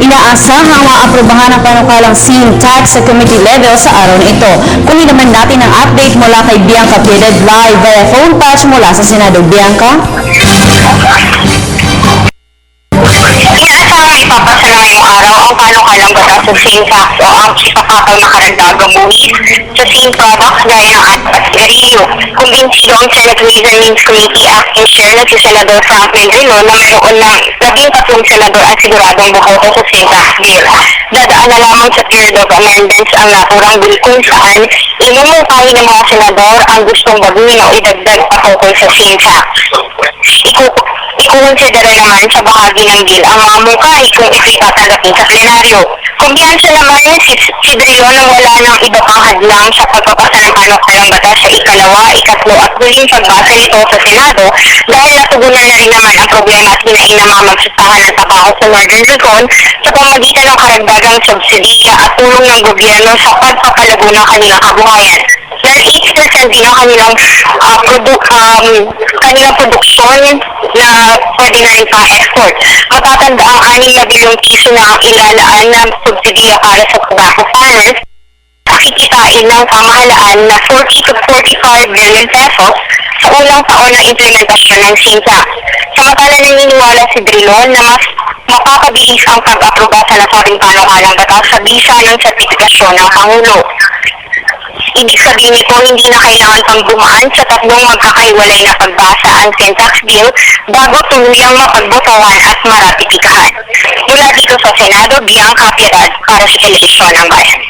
Inaasahang maaprubahan ang panukalang sin tax sa committee level sa araw na ito. Kunin naman natin ang update mula kay Bianca Piedad live via phone patch mula sa Senado. Bianca? Inaasahang ipapasa na ngayong araw ang panukalang batas sa sin tax o ang ipapakaw na karagdagang buwis sa sin products gaya ng at sigarilyo. Kumbinsido ang Senate Ways and Means Committee Acting Chair na si Senador Franklin Drilon na mayroon ng 13 senador at siguradong bukoto sa sin tax bill. Dadaan na lamang sa period of amendments ang naturang bill kung saan imumungkahi ng mga senador ang gustong baguhin o idagdag patungkol sa sin tax. Ikukonsidera naman sa bahagi ng bill ang mga mungkahi kung ito'y tatanggapin sa plenaryo. Kumpiyansa naman si Drilon na wala ng iba pang hadlang sa pagpapasa ng panukalang batas sa ikalawa, ikatlo at huling pagbasa nito sa Senado dahil natugunan na rin naman ang problema at hinaing na mamagsasahan ng trabaho sa Northern Luzon sa pamagitan ng karagdagang subsidiya at tulong ng gobyerno sa pagpapalago ng kanilang kabuhayan. Dahil 80% din ang kanilang produksyon na pwede na rin pang-export. Matatanda ang 6 na bilyong piso na ang ilalaan ng subsidiya para sa tobacco farmers, kikitain ng pamahalaan na 40 to 45 billion pesos sa unang taon ng implementasyon ng SINTA. Samantala naniniwala si Drilon na mas mapapabilis ang pag-aproba sa nasabing panukalang batas sa bisa ng sertifikasyon ng Pangulo. Ibig sabihin nito, hindi na kailangan pang dumaan sa tatlong magkakaiwalay na pagbasa ang sin tax bill bago tuluyang mapagbotohan at maratipikahan. Mula dito sa Senado, Bianca Piedad para sa Telebisyon ng Bayan.